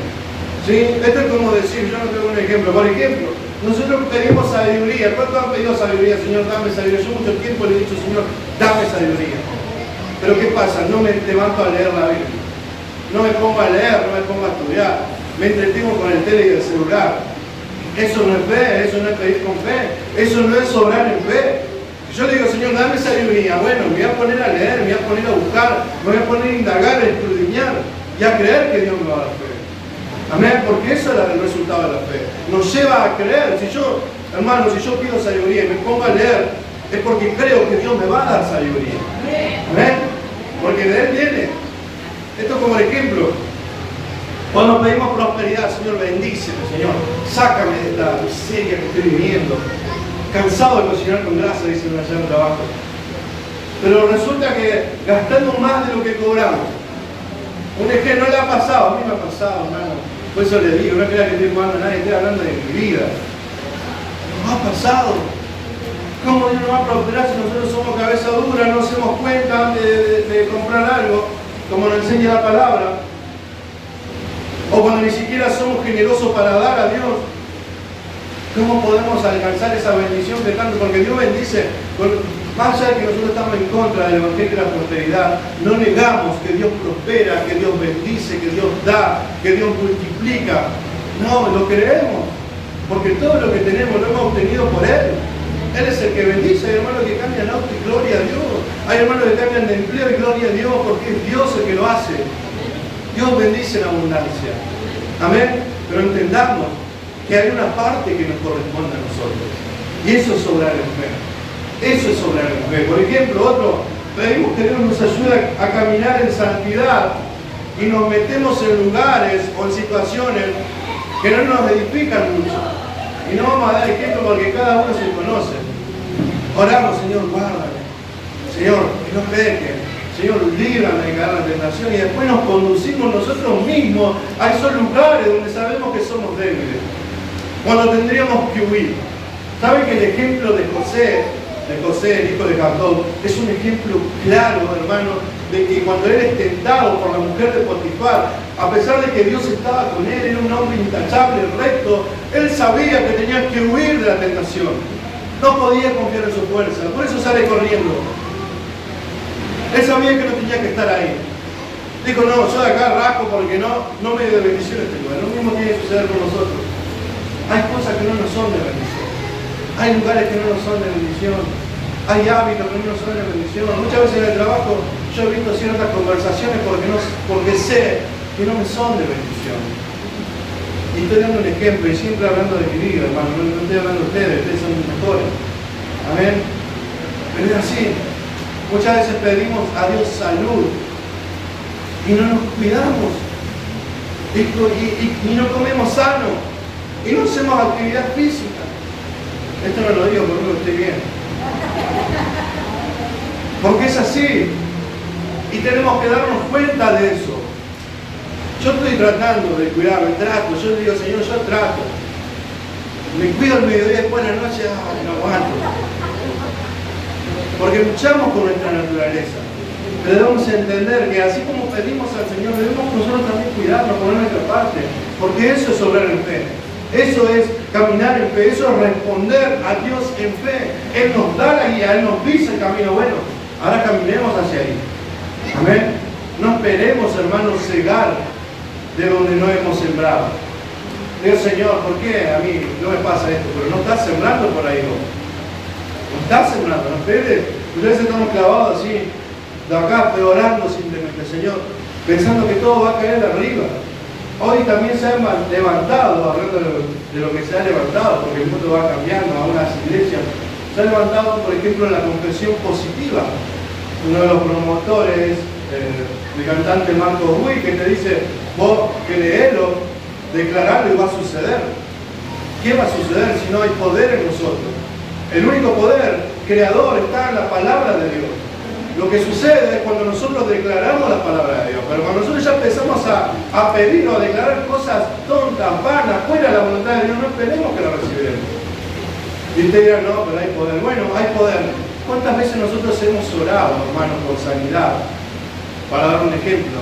¿Sí? Esto es como decir, yo no tengo un ejemplo. Por ejemplo, nosotros pedimos sabiduría. ¿Cuántos han pedido sabiduría? Señor, dame sabiduría. Yo mucho tiempo le he dicho, Señor, dame sabiduría. Pero ¿qué pasa? No me levanto a leer la Biblia. No me pongo a leer, no me pongo a estudiar. Me entretengo con el tele y el celular. Eso no es fe, eso no es pedir con fe. Eso no es obrar en fe. Yo le digo, Señor, dame sabiduría. Bueno, me voy a poner a leer, me voy a poner a buscar, me voy a poner a indagar, a escudriñar y a creer que Dios me va a dar fe. Amén, porque eso era el resultado de la fe. Nos lleva a creer. Si yo, hermano, si yo pido sabiduría y me pongo a leer, es porque creo que Dios me va a dar sabiduría. Amén, porque de Él viene. Esto es como el ejemplo. Cuando pedimos prosperidad, Señor, bendíceme, Señor. Sácame de esta miseria que estoy viviendo. Cansado de cocinar con grasa, dicen allá en el trabajo. Pero resulta que gastando más de lo que cobramos. Un ejemplo, no le ha pasado, a mí me ha pasado, hermano. Por eso le digo, no crea que estoy jugando a nadie, estoy hablando de mi vida. Nos ha pasado. ¿Cómo Dios nos va a prosperar si nosotros somos cabeza dura, no hacemos cuenta de comprar algo, como nos enseña la palabra? O cuando ni siquiera somos generosos para dar a Dios. ¿Cómo podemos alcanzar esa bendición que tanto? Porque Dios bendice, más allá de que nosotros estamos en contra del Evangelio de la prosperidad, no negamos que Dios prospera, que Dios bendice, que Dios da, que Dios multiplica. No, lo creemos, porque todo lo que tenemos lo hemos obtenido por Él. Él es el que bendice. Hay hermanos que cambian auto y gloria a Dios. Hay hermanos que cambian de empleo y gloria a Dios, porque es Dios el que lo hace. Dios bendice en abundancia. Amén. Pero entendamos que hay una parte que nos corresponde a nosotros. Y eso es obrar en fe. Eso es obrar en fe. Por ejemplo, pedimos que Dios nos ayude a caminar en santidad y nos metemos en lugares o en situaciones que no nos edifican mucho. Y no vamos a dar ejemplo porque cada uno se conoce. Oramos, Señor, guárdame. Señor, que no peque. Señor, líbrame de caer en la tentación. Y después nos conducimos nosotros mismos a esos lugares donde sabemos que somos débiles. Cuando tendríamos que huir. ¿Saben que el ejemplo de José, el hijo de Jacob, es un ejemplo claro, hermano, de que cuando él es tentado por la mujer de Potifar, a pesar de que Dios estaba con él, era un hombre intachable, recto, él sabía que tenía que huir de la tentación. No podía confiar en su fuerza, por eso sale corriendo. Él sabía que no tenía que estar ahí. Dijo, no, yo de acá rasco porque no me dio de bendición este lugar. Lo mismo tiene que suceder con nosotros. Hay cosas que no nos son de bendición. Hay lugares que no nos son de bendición. Hay hábitos que no nos son de bendición. Muchas veces en el trabajo yo he visto ciertas conversaciones porque sé que no me son de bendición. Y estoy dando un ejemplo y siempre hablando de mi vida, hermano. No estoy hablando de ustedes son mis mejores. Amén. Pero es así. Muchas veces pedimos a Dios salud y no nos cuidamos. Y no comemos sano. Y no hacemos actividad física. Esto no lo digo porque estoy bien. Porque es así. Y tenemos que darnos cuenta de eso. Yo estoy tratando de cuidarme, trato. Yo digo, Señor, yo trato. Me cuido el mediodía, después de la noche, no aguanto. porque luchamos con nuestra naturaleza. Pero debemos entender que así como pedimos al Señor, debemos nosotros también cuidarnos, poner nuestra parte, porque eso es obrar en fe. Eso es caminar en fe, eso es responder a Dios en fe. Él nos da la guía, Él nos dice el camino bueno. Ahora caminemos hacia ahí. Amén. No esperemos, hermanos, cegar de donde no hemos sembrado. Dios, Señor, ¿por qué a mí no me pasa esto? Pero no estás sembrando por ahí, no estás sembrando, no esperes. Ustedes estamos clavados así, de acá, orando simplemente, Señor, pensando que todo va a caer de arriba. Hoy también se han levantado, hablando de lo que se ha levantado, porque el mundo va cambiando, a unas iglesias, se ha levantado, por ejemplo, la confesión positiva. Uno de los promotores, el cantante Marco Ruiz, que te dice, vos creelo, declararlo y va a suceder. ¿Qué va a suceder si no hay poder en nosotros? El único poder creador está en la palabra de Dios. Lo que sucede es cuando nosotros declaramos la palabra de Dios, pero cuando nosotros ya empezamos a pedir o a declarar cosas tontas, vanas, fuera de la voluntad de Dios, no esperemos que la recibiremos. Y usted dirá, no, pero hay poder. Bueno, hay poder. ¿Cuántas veces nosotros hemos orado, hermanos, por sanidad? Para dar un ejemplo.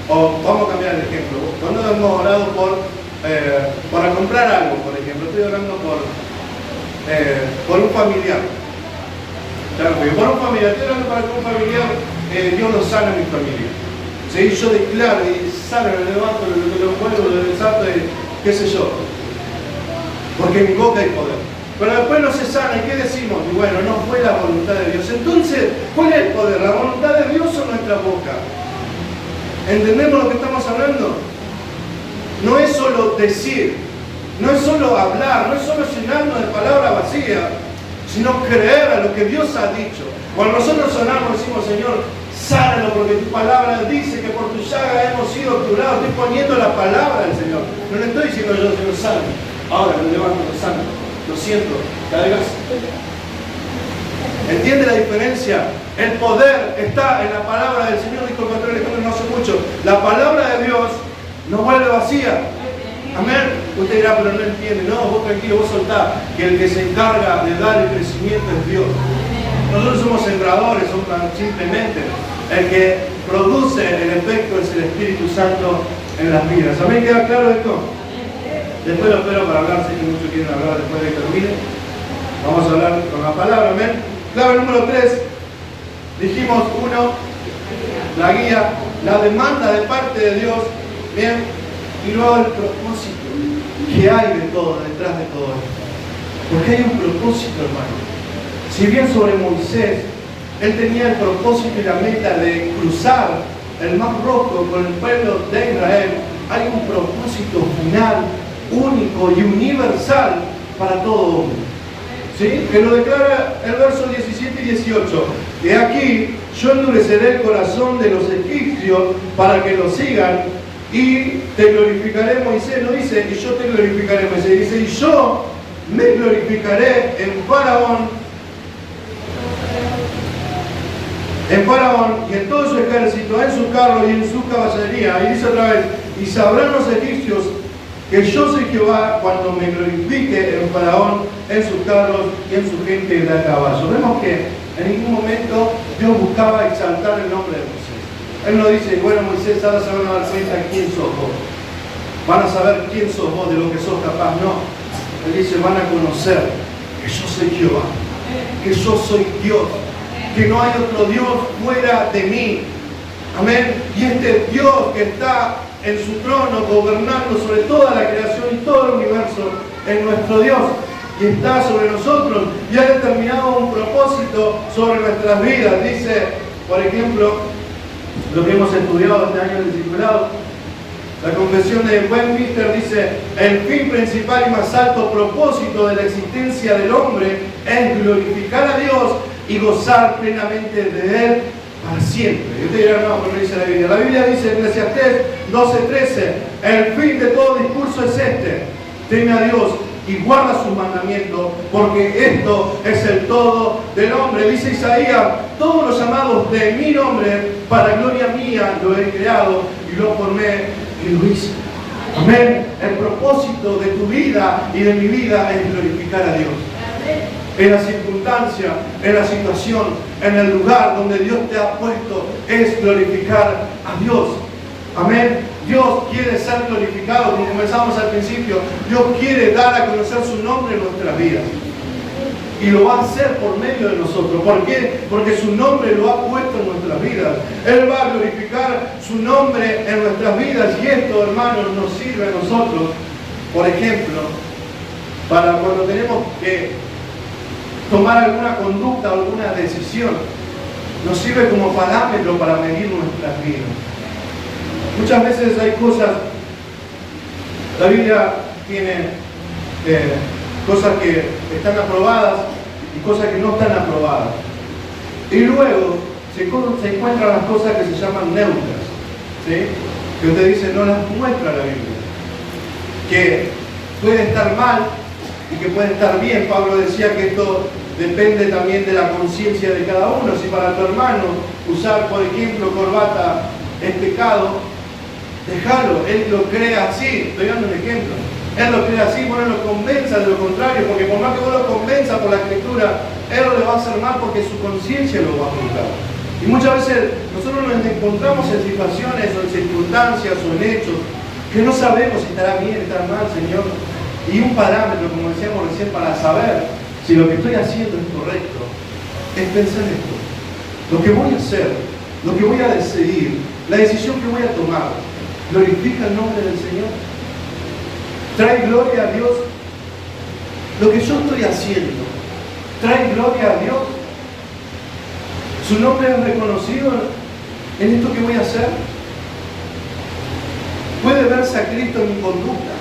O vamos a cambiar el ejemplo. Cuando hemos orado para comprar algo, por ejemplo, estoy orando por un familiar. Claro, porque por un familiar, estoy orando para que un familiar, Dios lo sana en mi familia. ¿Sí? Yo declaro y sano, lo levanto, lo muevo, lo desato, qué sé yo. Porque en mi boca hay poder. Pero después no se sana, ¿y qué decimos? Y bueno, no fue la voluntad de Dios. Entonces, ¿cuál es el poder? ¿La voluntad de Dios o nuestra boca? ¿Entendemos lo que estamos hablando? No es solo decir, no es solo hablar, no es solo llenarnos de palabras vacías, sino creer a lo que Dios ha dicho. Cuando nosotros sonamos, decimos, Señor, sánalo, porque tu palabra dice que por tu llaga hemos sido curados. Estoy poniendo la palabra del Señor. No le estoy diciendo yo, Señor, sano. Ahora me levanto, sano. Lo siento, cargas. ¿Entiende la diferencia? El poder está en la palabra del Señor, dijo el pastor Alejandro no hace mucho. La palabra de Dios no vuelve vacía. Amén. Usted dirá, pero no entiende. No, vos tranquilo, vos soltá, que el que se encarga de dar el crecimiento es Dios. Nosotros somos sembradores, somos simplemente. El que produce el efecto es el Espíritu Santo en las vidas. ¿Amén? ¿Queda claro esto? Después lo espero para hablar, sé que muchos quieren hablar después de que termine. Vamos a hablar con la palabra, amén. Clave número 3. Dijimos 1, la guía, la demanda de parte de Dios, bien, y luego el propósito que hay de todo, detrás de todo esto. Porque hay un propósito, hermano. Si bien sobre Moisés, él tenía el propósito y la meta de cruzar el Mar Rojo con el pueblo de Israel, hay un propósito final, único y universal para todo hombre. ¿Sí? Que lo declara el verso 17 y 18. De aquí yo endureceré el corazón de los egipcios para que lo sigan y te glorificaré, Moisés lo dice, y yo te glorificaré, Moisés dice, y yo me glorificaré en Faraón y en todo su ejército, en su carro y en su caballería. Y dice otra vez, y sabrán los egipcios que yo soy Jehová cuando me glorifique en Faraón, en sus carros y en su gente de a caballo. Vemos que en ningún momento Dios buscaba exaltar el nombre de Moisés. Él no dice, bueno, Moisés, ahora se van a dar cuenta quién sos vos. Van a saber quién sos vos, de lo que sos capaz. No. Él dice, van a conocer que yo soy Jehová, que yo soy Dios, que no hay otro Dios fuera de mí. Amén. Y este Dios que está en su trono, gobernando sobre toda la creación y todo el universo, es nuestro Dios. Y está sobre nosotros y ha determinado un propósito sobre nuestras vidas. Dice, por ejemplo, lo que hemos estudiado este año en el discipulado, la confesión de Westminster dice, el fin principal y más alto propósito de la existencia del hombre es glorificar a Dios y gozar plenamente de Él para siempre. Y usted dirá, no, pero no dice la Biblia. La Biblia dice en Eclesiastés 12:13, el fin de todo discurso es este: teme a Dios y guarda sus mandamientos, porque esto es el todo del hombre. Dice Isaías, todos los llamados de mi nombre, para gloria mía lo he creado y lo formé y lo hice. Amén. El propósito de tu vida y de mi vida es glorificar a Dios. en la circunstancia, en la situación, en el lugar donde Dios te ha puesto, es glorificar a Dios. Amén. Dios quiere ser glorificado, como comenzamos al principio. Dios quiere dar a conocer su nombre en nuestras vidas. Y lo va a hacer por medio de nosotros. ¿Por qué? Porque su nombre lo ha puesto en nuestras vidas. Él va a glorificar su nombre en nuestras vidas. Y esto, hermanos, nos sirve a nosotros, por ejemplo, para cuando tenemos que tomar alguna conducta, alguna decisión. Nos sirve como parámetro para medir nuestras vidas. Muchas veces hay cosas, la Biblia tiene cosas que están aprobadas y cosas que no están aprobadas. Y luego se encuentran las cosas que se llaman neutras, ¿sí? Que usted dice no las muestra la Biblia. Que puede estar mal y que puede estar bien. Pablo decía que esto depende también de la conciencia de cada uno. Si para tu hermano usar, por ejemplo, corbata es pecado, déjalo, él lo crea así. Estoy dando un ejemplo. Él lo cree así, bueno, lo convenza de lo contrario, porque por más que vos lo convenza por la escritura, él lo le va a hacer mal porque su conciencia lo va a juzgar. Y muchas veces nosotros nos encontramos en situaciones o en circunstancias o en hechos que no sabemos si estará bien, estará mal, Señor. Y un parámetro, como decíamos recién, para saber si lo que estoy haciendo es correcto, es pensar esto. Lo que voy a hacer, lo que voy a decidir, la decisión que voy a tomar, ¿glorifica el nombre del Señor? ¿Trae gloria a Dios? Lo que yo estoy haciendo, ¿trae gloria a Dios? ¿Su nombre es reconocido en esto que voy a hacer? ¿Puede verse a Cristo en mi conducta?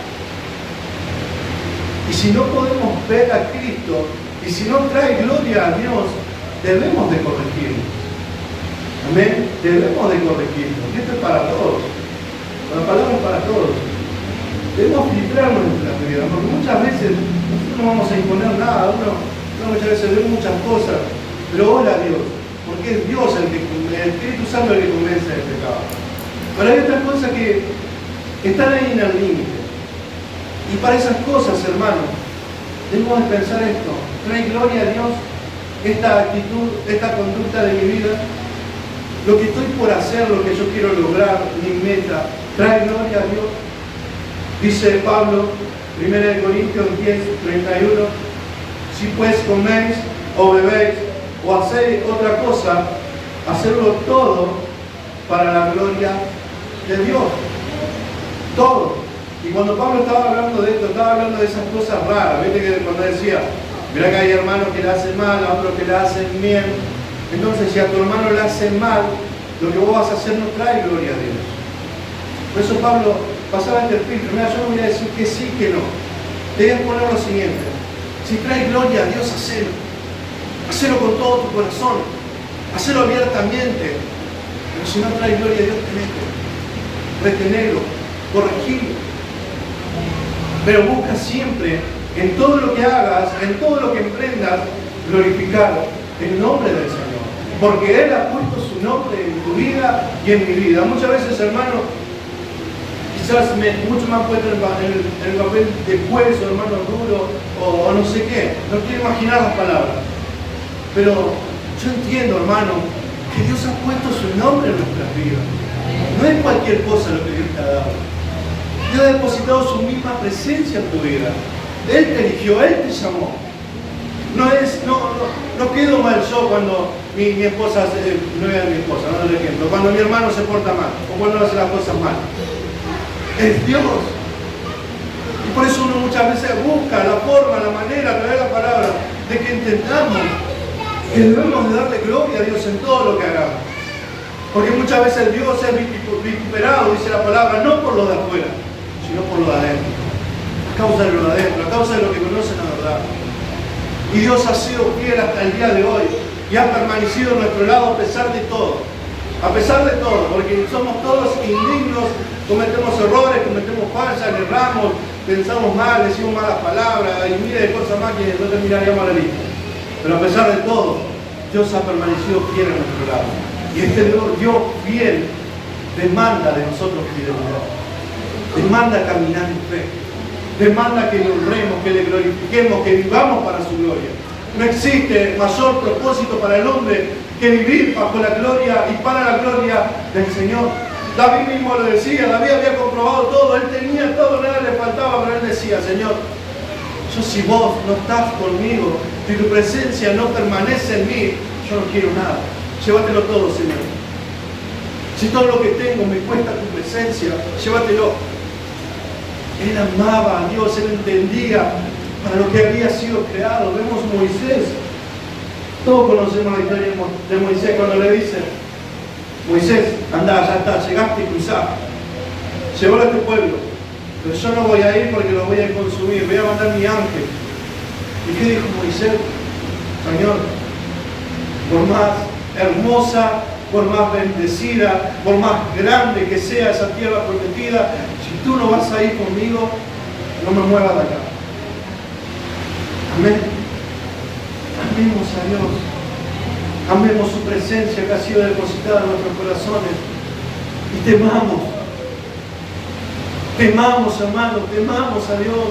Y si no podemos ver a Cristo, y si no trae gloria a Dios, debemos de corregirlo. Amén. Debemos de corregirlo. Y esto es para todos. La palabra es para todos. Debemos filtrar nuestras vidas, porque muchas veces nosotros no vamos a imponer nada. Uno muchas veces ve muchas cosas, pero ora a Dios, porque es Dios el Espíritu Santo el que convence del pecado. Pero hay otras cosas que están ahí en el límite. Y para esas cosas, hermanos, debemos de pensar esto. ¿Trae gloria a Dios esta actitud, esta conducta de mi vida? Lo que estoy por hacer, lo que yo quiero lograr, mi meta, ¿trae gloria a Dios? Dice Pablo, 1 Corintios 10:31, si pues coméis o bebéis o hacéis otra cosa, hacerlo todo para la gloria de Dios. Todo. Y cuando Pablo estaba hablando de esto, estaba hablando de esas cosas raras. Viste que cuando decía, mira que hay hermanos que le hacen mal, a otros que le hacen bien. Entonces, si a tu hermano le hacen mal, lo que vos vas a hacer no trae gloria a Dios. Por eso Pablo pasaba este filtro. Mira, yo no voy a decir que sí, que no. Te voy a poner lo siguiente. Si trae gloria a Dios, hacelo. Hacelo con todo tu corazón. Hacelo abiertamente. Pero si no trae gloria a Dios, retenerlo, corregirlo. Pero busca siempre, en todo lo que hagas, en todo lo que emprendas, glorificar el nombre del Señor. Porque Él ha puesto su nombre en tu vida y en mi vida. Muchas veces, hermano, quizás mucho más puesto en el papel de juez o hermano duro o no sé qué. No quiero imaginar las palabras. Pero yo entiendo, hermano, que Dios ha puesto su nombre en nuestras vidas. No es cualquier cosa lo que Dios te ha dado. Dios ha depositado su misma presencia en tu vida. Él te eligió, Él te llamó. No quedo mal yo cuando mi esposa, no voy a mi esposa, no doy ejemplo, cuando mi hermano se porta mal o cuando hace las cosas mal. Es Dios. Y por eso uno muchas veces busca la forma, la manera, a través de la palabra, de que entendamos que debemos de darle gloria a Dios en todo lo que hagamos. Porque muchas veces Dios es vituperado, dice la palabra, no por lo de afuera, sino por lo de adentro. A causa de lo de adentro, a causa de lo que conocen la verdad. Y Dios ha sido fiel hasta el día de hoy y ha permanecido a nuestro lado a pesar de todo. A pesar de todo, porque somos todos indignos, cometemos errores, cometemos fallas, erramos, pensamos mal, decimos malas palabras y miles de cosas más que no terminaríamos la lista. Pero a pesar de todo, Dios ha permanecido fiel a nuestro lado. Y este Dios fiel demanda de nosotros fidelidad. Demanda caminar en fe. Demanda que le honremos, que le glorifiquemos, que vivamos para su gloria. No existe mayor propósito para el hombre que vivir bajo la gloria y para la gloria del Señor. David mismo lo decía, David había comprobado todo, él tenía todo, nada le faltaba, pero él decía, Señor, yo si vos no estás conmigo, si tu presencia no permanece en mí, yo no quiero nada. Llévatelo todo, Señor. Si todo lo que tengo me cuesta tu presencia, llévatelo. Él amaba a Dios, él entendía para lo que había sido creado. Vemos Moisés. Todos conocemos la historia de Moisés cuando le dicen, Moisés, anda, ya está, llegaste y cruzaste. Llegó a este pueblo, pero yo no voy a ir porque lo voy a consumir, voy a mandar mi ángel. ¿Y qué dijo Moisés? Señor, por más hermosa, por más bendecida, por más grande que sea esa tierra prometida, si tú no vas a ir conmigo, no me muevas de acá. Amén. Amemos a Dios. Amemos su presencia que ha sido depositada en nuestros corazones. Y temamos. Temamos, hermanos, temamos a Dios.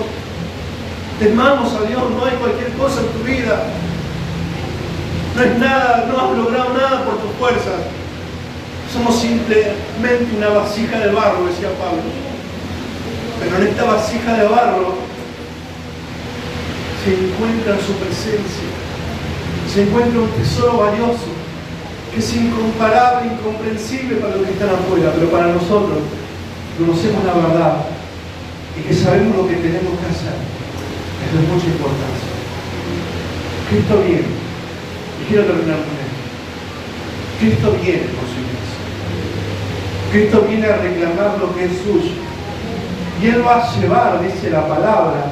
Temamos a Dios. No hay cualquier cosa en tu vida. No es nada, no has logrado nada por tus fuerzas. Somos simplemente una vasija de barro, decía Pablo. Pero en esta vasija de barro se encuentra su presencia. Se encuentra un tesoro valioso que es incomparable, incomprensible para los que están afuera, pero para nosotros conocemos la verdad y que sabemos lo que tenemos que hacer. Es de mucha importancia. Cristo viene, y quiero terminar con esto. Cristo viene por su iglesia. Cristo viene a reclamar lo que es suyo. Y Él va a llevar, dice la palabra,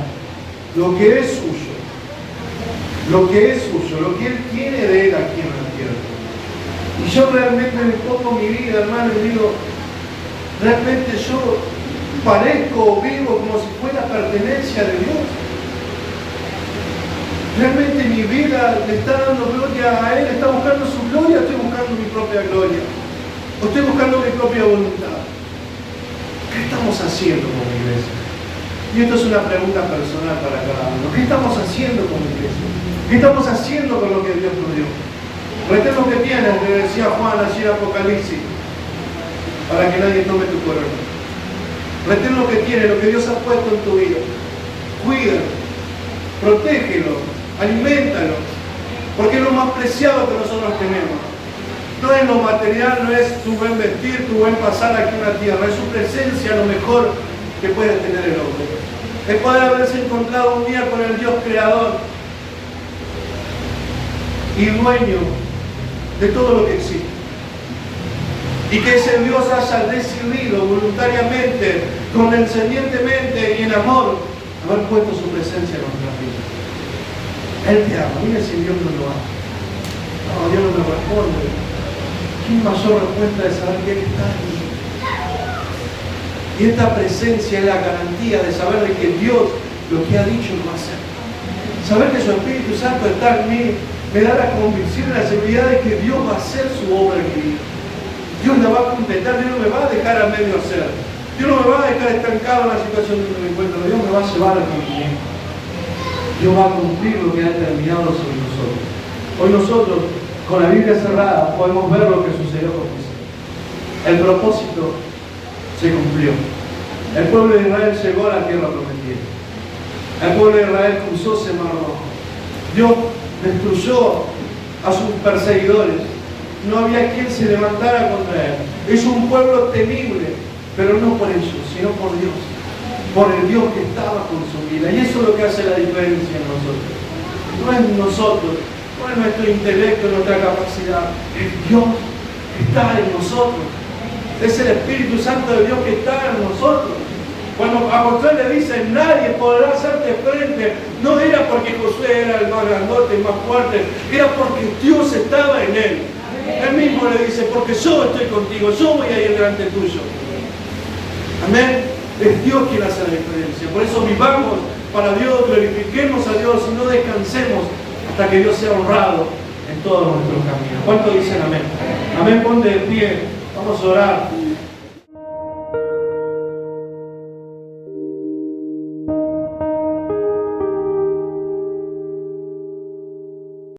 lo que es suyo. Lo que es suyo, lo que Él tiene de Él aquí en la tierra. Y yo realmente me pongo mi vida, hermano, y digo, realmente yo parezco o vivo como si fuera pertenencia de Dios. Realmente mi vida le está dando gloria a Él, está buscando su gloria, estoy buscando mi propia gloria. O estoy buscando mi propia voluntad. ¿Qué estamos haciendo como iglesia? Y esto es una pregunta personal para cada uno. ¿Qué estamos haciendo como iglesia? ¿Qué estamos haciendo con lo que Dios nos dio? Retén lo que tienes, le decía Juan allí en Apocalipsis, para que nadie tome tu corona. Retén lo que tienes, lo que Dios ha puesto en tu vida. Cuídalo, protégelo, aliméntalo, porque es lo más preciado que nosotros tenemos. No es lo material, no es tu buen vestir, tu buen pasar aquí en la tierra, es su presencia lo mejor que puede tener el hombre. Es poder haberse encontrado un día con el Dios creador y dueño de todo lo que existe. Y que ese Dios haya decidido voluntariamente, condescendientemente y en amor, haber puesto su presencia en nuestras vidas. Él te ama. Mira si Dios no lo ama. No, Dios no me responde. ¿Qué mayor respuesta de saber que Él está en mí? Y esta presencia es la garantía de saber de que Dios lo que ha dicho lo va a hacer. Saber que su Espíritu Santo está en mí me da la convicción y la seguridad de que Dios va a hacer su obra en mi vida. Dios la va a completar, Dios no me va a dejar a medio hacer. Dios no me va a dejar estancado en la situación donde me encuentro. Dios me va a llevar al cumplimiento. Dios va a cumplir lo que ha determinado sobre nosotros. Hoy nosotros, con la Biblia cerrada, podemos ver lo que sucedió con Moisés. El propósito se cumplió. El pueblo de Israel llegó a la tierra prometida. El pueblo de Israel cruzó ese mar rojo. Dios destruyó a sus perseguidores. No había quien se levantara contra él. Es un pueblo temible, pero no por ellos, sino por Dios. Por el Dios que estaba con su vida. Y eso es lo que hace la diferencia en nosotros. No es nosotros, no es nuestro intelecto, nuestra capacidad. Es Dios que está en nosotros. Es el Espíritu Santo de Dios que está en nosotros. Cuando a Josué le dicen, nadie podrá hacerte frente, no era porque Josué era el más grandote y más fuerte, era porque Dios estaba en él. Él mismo le dice, porque yo estoy contigo, yo voy a ir delante tuyo. Amén. Es Dios quien hace la diferencia. Por eso vivamos para Dios, glorifiquemos a Dios y no descansemos hasta que Dios sea honrado en todos nuestros caminos. ¿Cuántos dicen amén? Amén, ponte de pie. Vamos a orar.